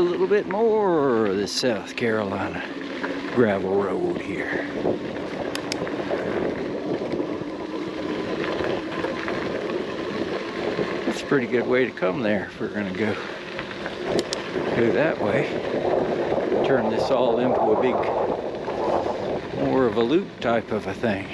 a little bit more of the South Carolina gravel road here. That's a pretty good way to come there if we're gonna go that way. Turn this all into a big, more of a loop type of a thing.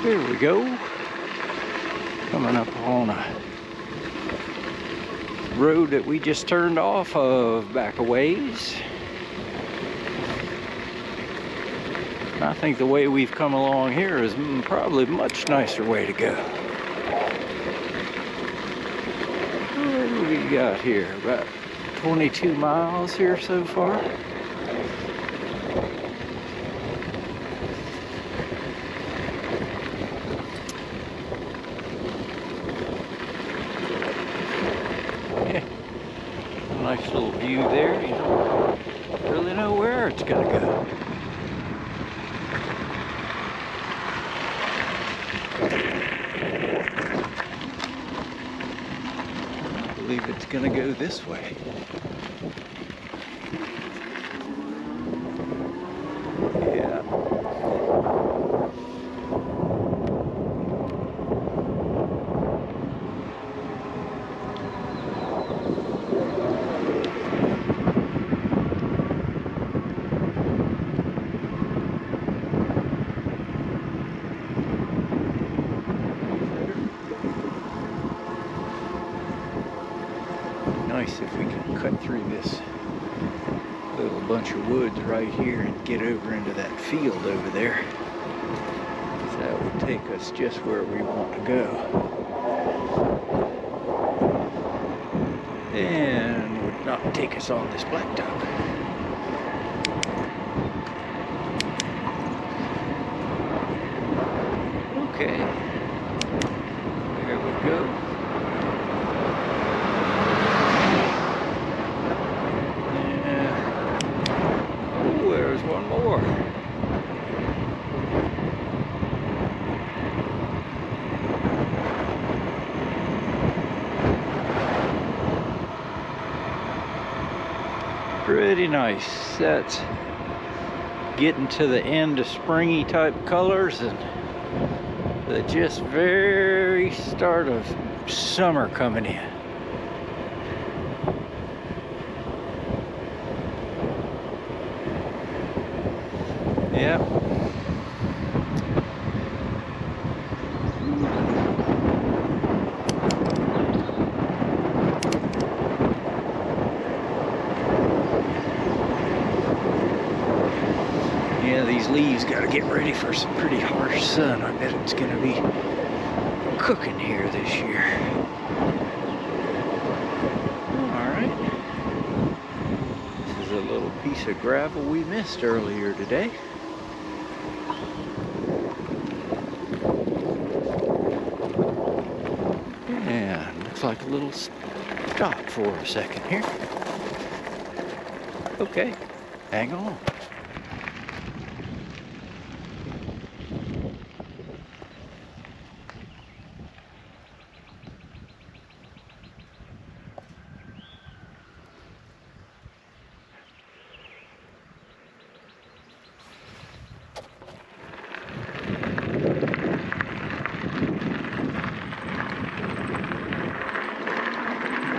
Here we go. Coming up on a road that we just turned off of back a ways. I think the way we've come along here is probably a much nicer way to go. What do we got here? About 22 miles here so far. Nice little view there. You don't really know where it's gonna go. I believe it's gonna go this way. Yeah. Nice if we can cut through this little bunch of woods right here and get over into that field over there. So that would take us just where we want to go. And would not take us on this blacktop. Okay. There we go. One more. Pretty nice. That's getting to the end of springy type colors and the just very start of summer coming in. Yep. Yeah, these leaves got to get ready for some pretty harsh sun. I bet it's going to be cooking here this year. All right. This is a little piece of gravel we missed earlier today. And looks like a little stop for a second here. Okay, hang on.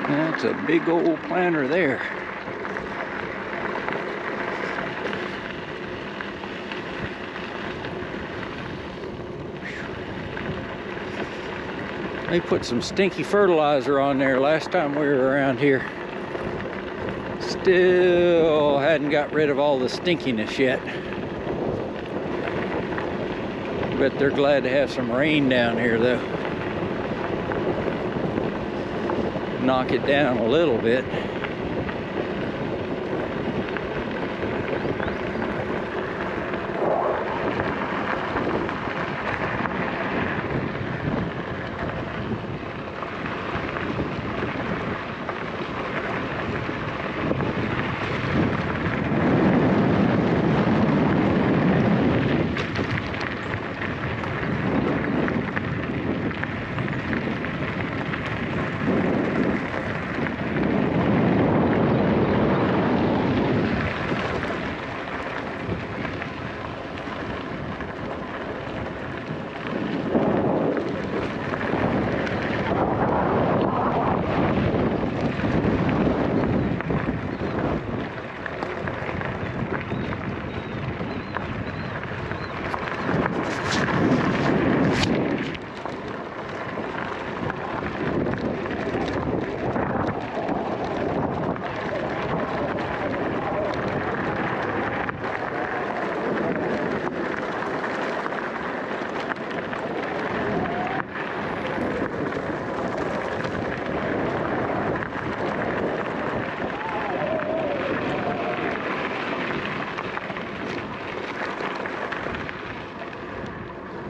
That's a big old planter there. They put some stinky fertilizer on there last time we were around here. Still hadn't got rid of all the stinkiness yet. Bet they're glad to have some rain down here though. Knock it down a little bit.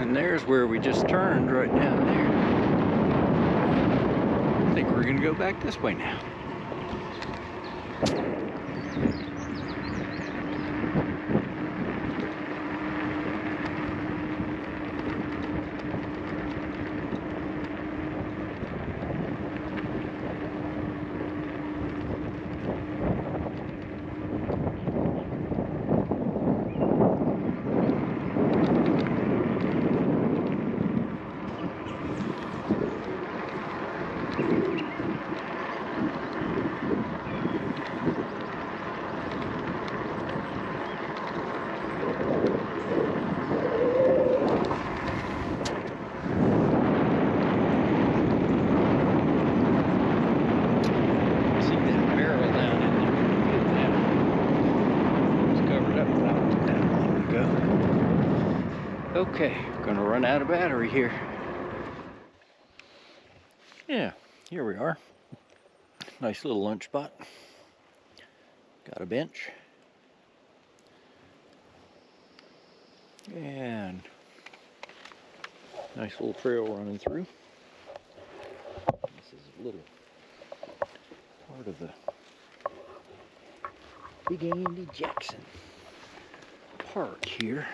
And there's where we just turned, right down there. I think we're gonna go back this way now. Okay, gonna run out of battery here. Yeah, here we are. Nice little lunch spot. Got a bench. And nice little trail running through. This is a little part of the Big Andy Jackson Park here.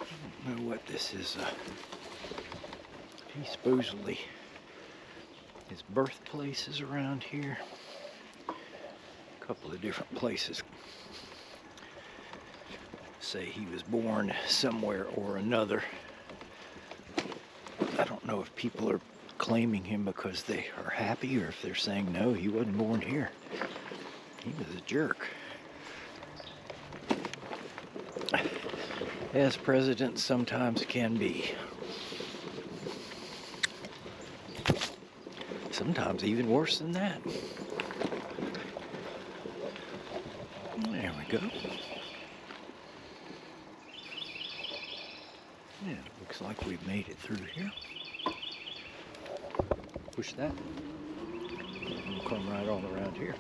I don't know what this is. He supposedly, his birthplace is around here. A couple of different places say he was born somewhere or another. I don't know if people are claiming him because they are happy or if they're saying no, he wasn't born here. He was a jerk. As presidents sometimes can be. Sometimes even worse than that. There we go. Yeah, it looks like we've made it through here. Push that. And we'll come right on around here.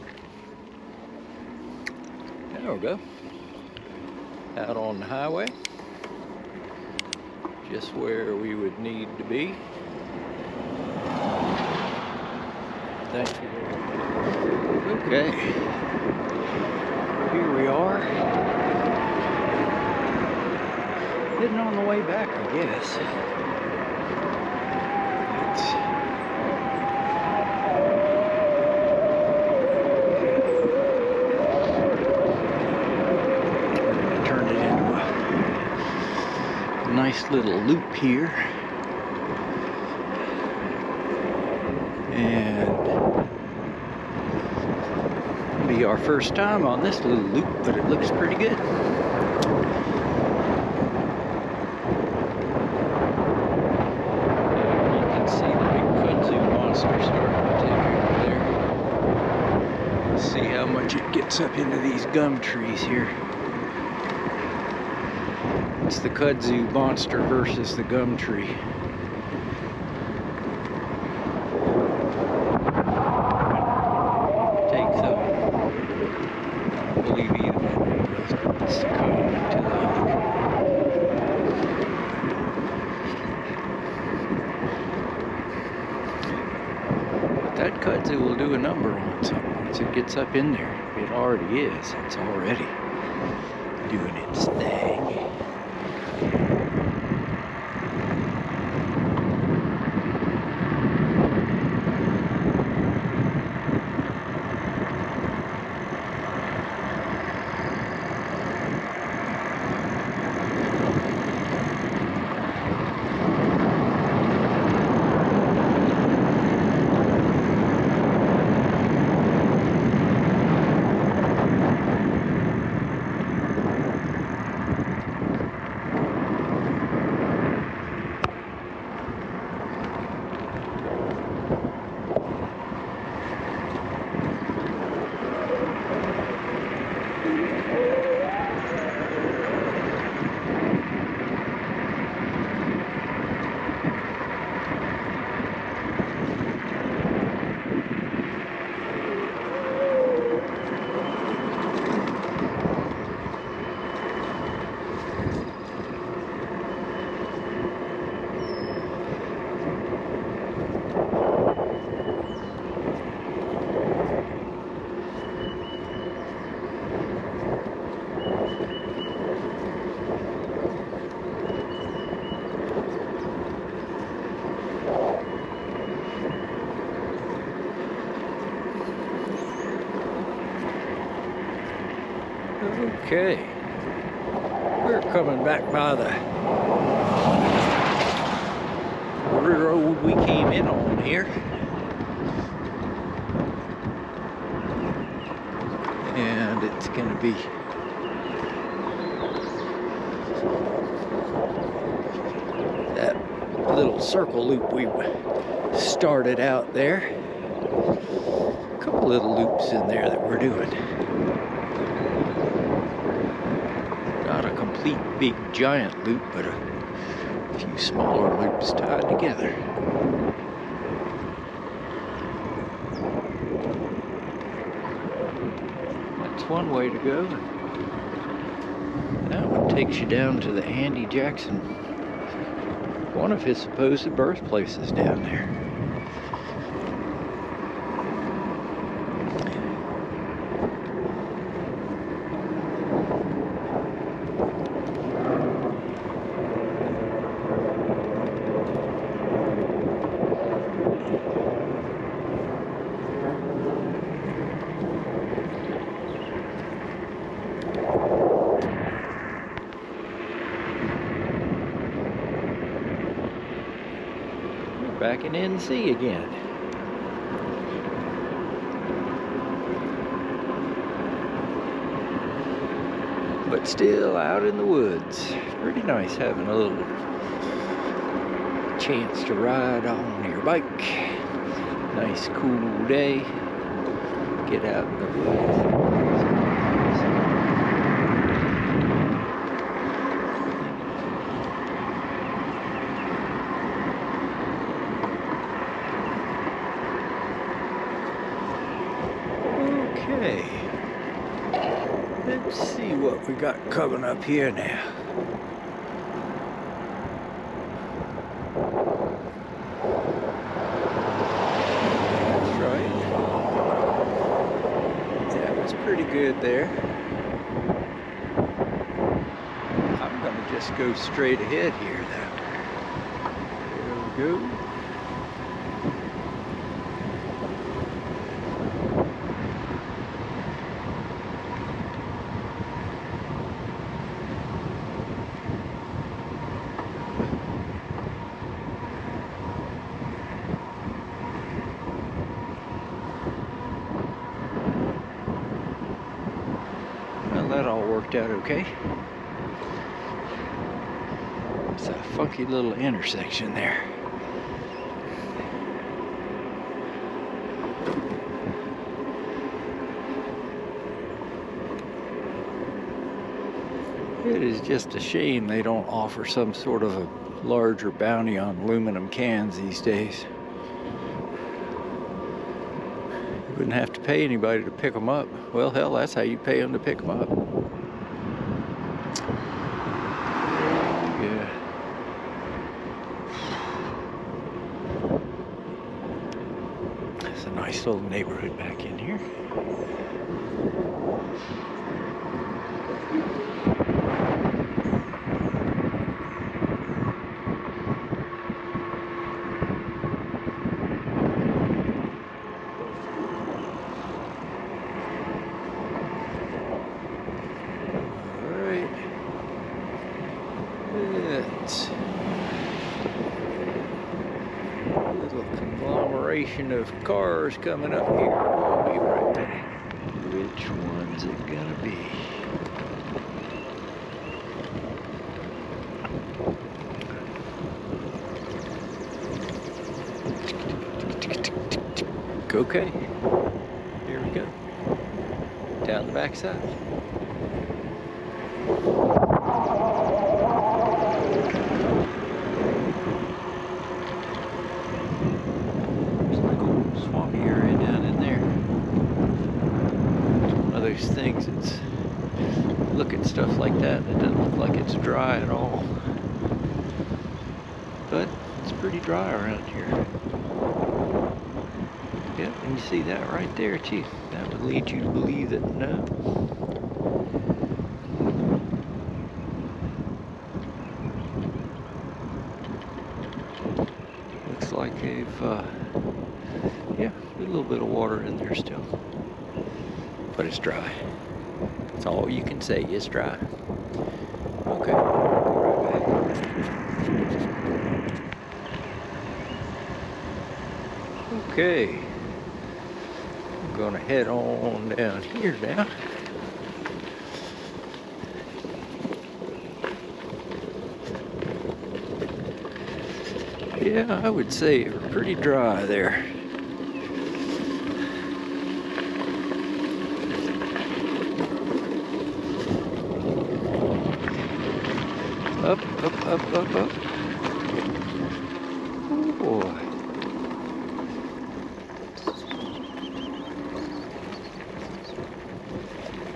There we go. Out on the highway. Just where we would need to be. Thank you. Okay. on the way back, I guess. Turned it into a nice little loop here. And it'll be our first time on this little loop, but it looks pretty good. See how much it gets up into these gum trees here. It's the kudzu monster versus the gum tree. Takes up, I believe either one wants to come to the other. But that kudzu will do a number on something. Once it gets up in there, it already is. It's already doing its thing. Okay, we're coming back by the road we came in on here. And it's going to be that little circle loop we started out there. A couple little loops in there that we're doing. Not a complete big giant loop, but a few smaller loops tied together. That's one way to go. That one takes you down to the Andy Jackson, one of his supposed birthplaces down there. Back in NC again. But still out in the woods. Pretty nice having a little chance to ride on your bike. Nice cool day. Get out in the woods. Okay, let's see what we got coming up here now. That's right. That was pretty good there. I'm gonna just go straight ahead here though. There we go. Well, that all worked out okay. It's a funky little intersection there. It is just a shame they don't offer some sort of a larger bounty on aluminum cans these days. You wouldn't have to pay anybody to pick them up. Well, hell, that's how you pay them to pick them up. Yeah. It's a nice little neighborhood back in here. It's a little conglomeration of cars coming up here. We'll be right back. Which one's it gonna be? Okay, here we go. Down the backside. Swampy area down in there. It's one of those things that's, look at stuff like that, it doesn't look like it's dry at all. But it's pretty dry around here. Yep, and you see that right there too. That would lead you to believe that no. Looks like they've yeah, a little bit of water in there still, but it's dry. That's all you can say, it's dry. Okay, right back. Okay, I'm gonna head on down here now. Yeah, I would say we're pretty dry there. Up, up, up, up, up. Oh boy.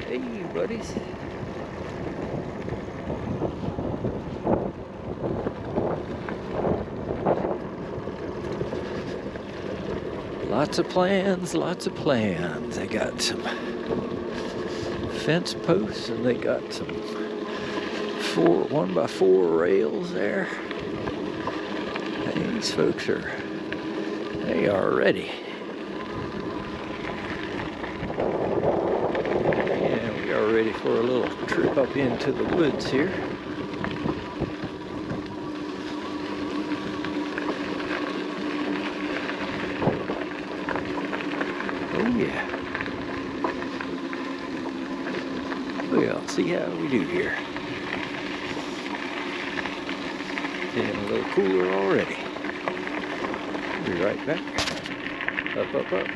Hey, buddies. Lots of plans, lots of plans. They got some fence posts and they got some 1x4 rails there. These folks they are ready. And we are ready for a little trip up into the woods here. Oh yeah. Well, see how we do here. Getting a little cooler already. Be right back. Up, up, up.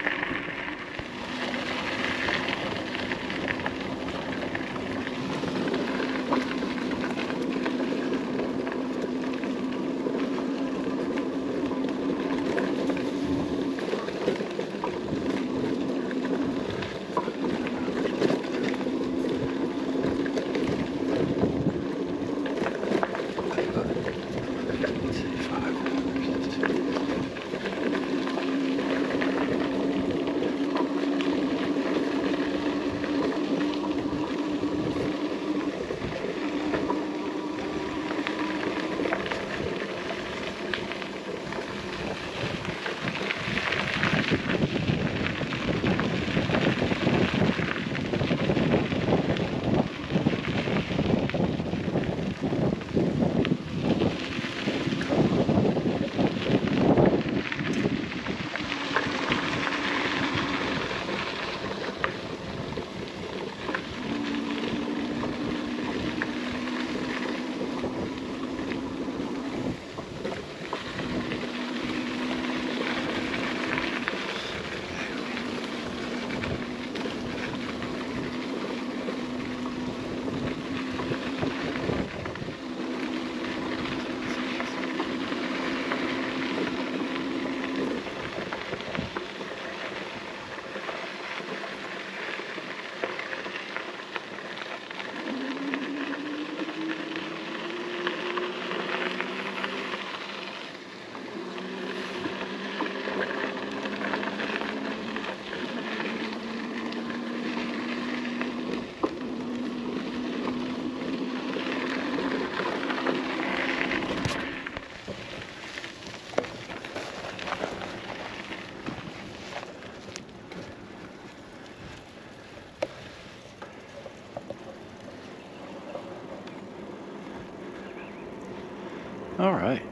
All right.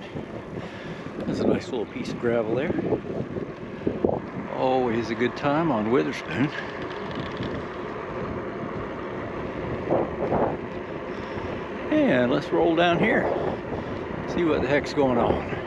That's a nice little piece of gravel there. Always a good time on Witherspoon. And let's roll down here. See what the heck's going on.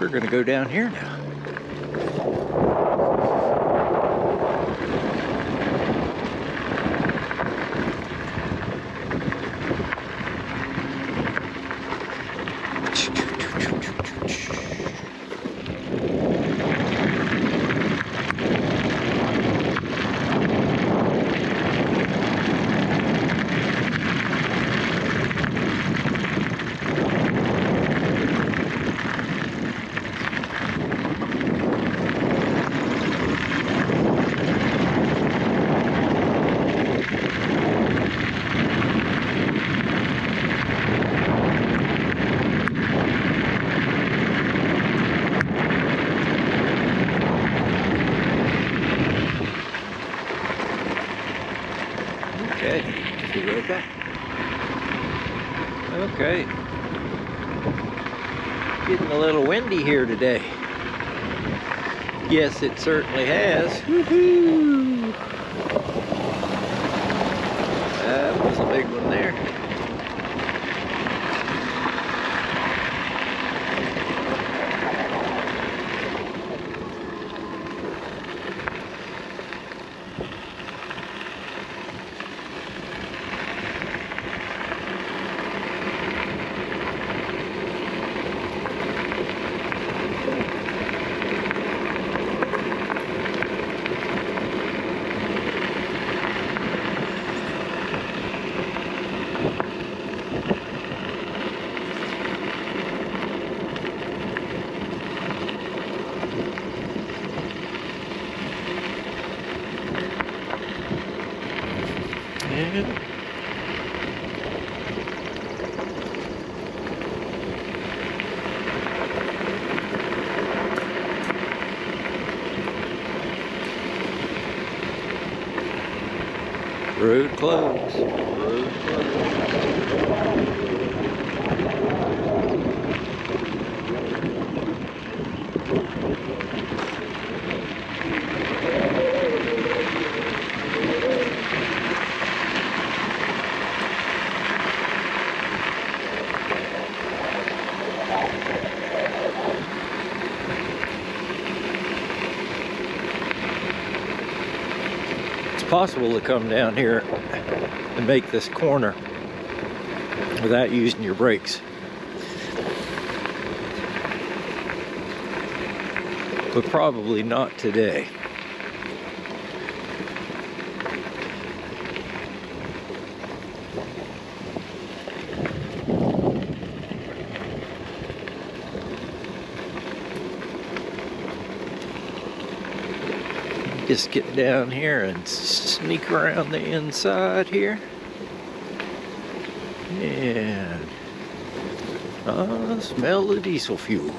We're going to go down here now. Okay, be right back. Okay, getting a little windy here today. Yes, it certainly has. Woohoo! That was a big one there. Road closed. Road closed. Possible to come down here and make this corner without using your brakes, but probably not today. Just get down here and sneak around the inside here. And smell the diesel fuel.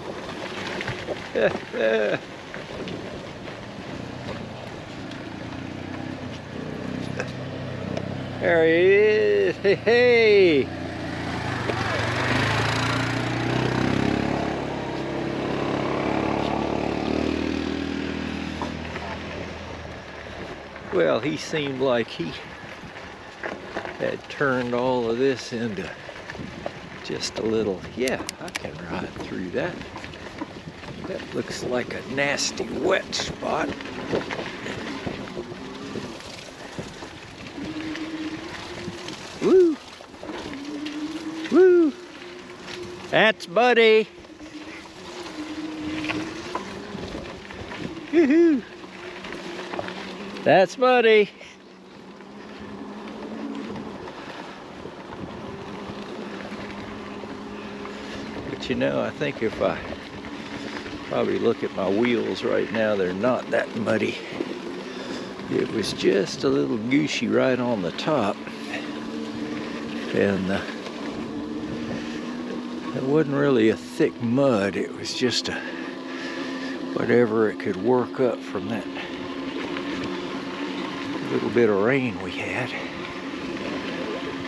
There he is. Hey, hey. Well, he seemed like he had turned all of this into just a little, yeah, I can ride through that. That looks like a nasty wet spot. Woo! Woo! That's Buddy! Woohoo! That's Buddy! But you know, I think if I probably look at my wheels right now, they're not that muddy. It was just a little gooshy right on the top. And it wasn't really a thick mud. It was just a whatever it could work up from that little bit of rain we had.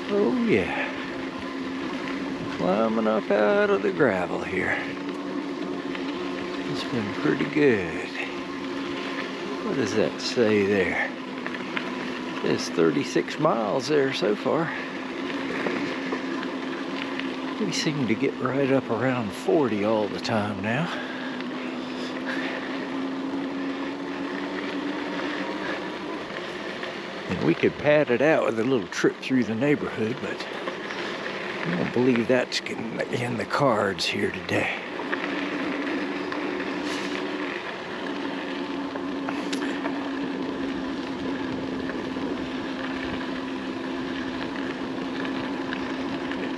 Oh yeah. Climbing up out of the gravel here. It's been pretty good. What does that say there? It's 36 miles there so far. We seem to get right up around 40 all the time now. And we could pad it out with a little trip through the neighborhood, but I don't believe that's in the cards here today.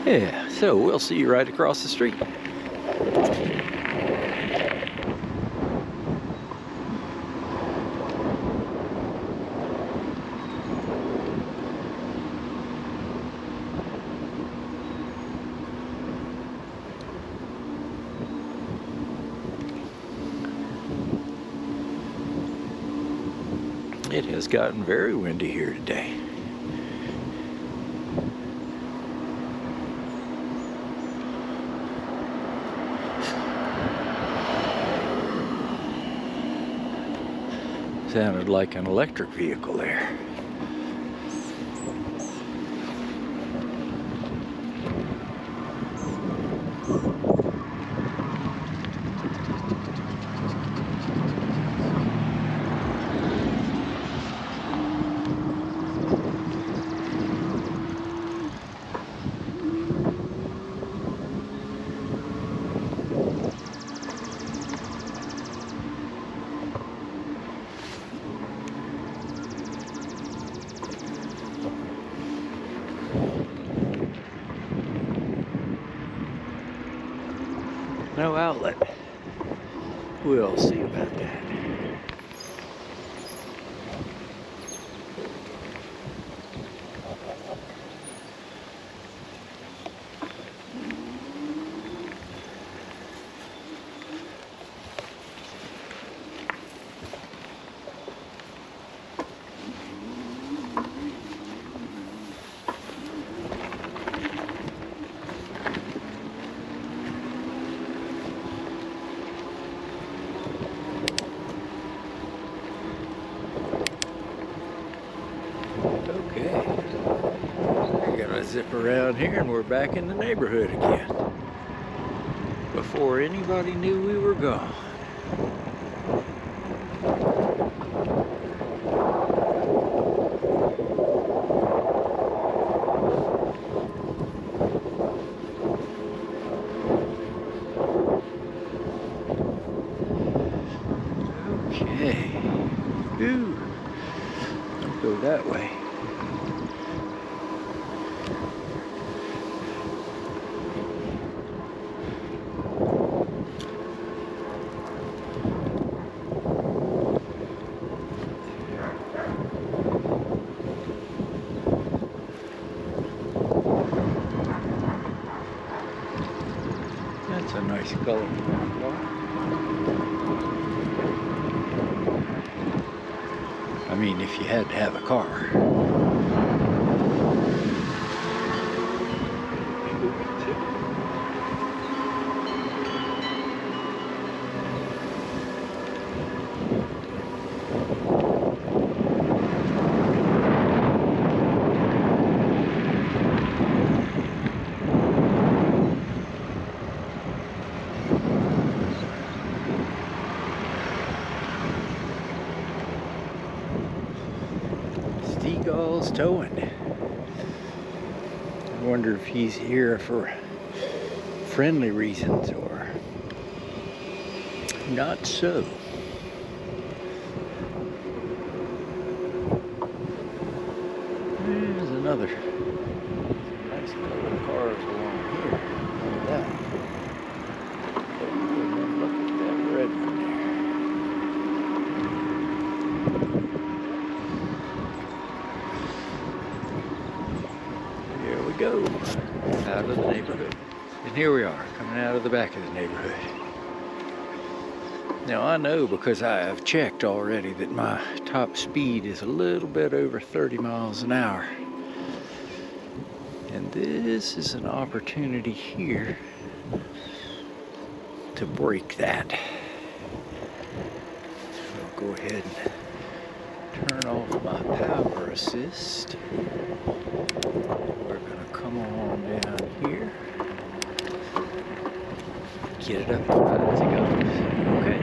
Yeah, so we'll see you right across the street. It has gotten very windy here today. Sounded like an electric vehicle there. No outlet. We'll see about that. Okay, we're gonna zip around here and we're back in the neighborhood again. Before anybody knew we were gone. Okay. Ooh. Don't go that way. Nice color. I mean, if you had to have a car. Seagull's towing. I wonder if he's here for friendly reasons or not so. There's another nice colored cars along here. Look at that. Look at that red one there. Here we go. Out of the neighborhood. And here we are, coming out of the back of the neighborhood. Now I know because I have checked already that my top speed is a little bit over 30 miles an hour. And this is an opportunity here to break that. So I'll go ahead and turn off my power assist. We're gonna come on down here. Get it up as high as it goes. Okay.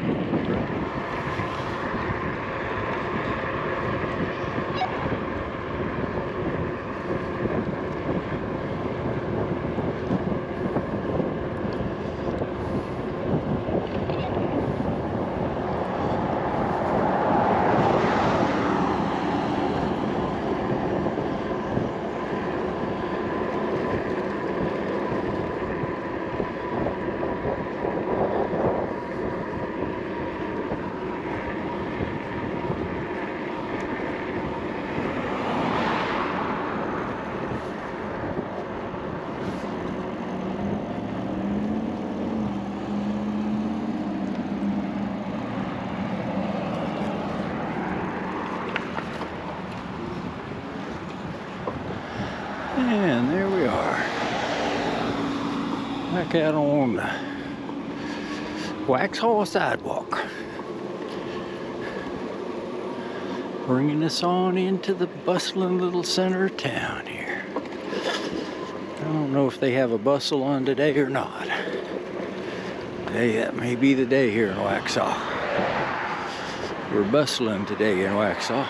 And there we are, back out on the Waxhaw sidewalk, bringing us on into the bustling little center of town here. I don't know if they have a bustle on today or not. Hey, that may be the day here in Waxhaw. We're bustling today in Waxhaw.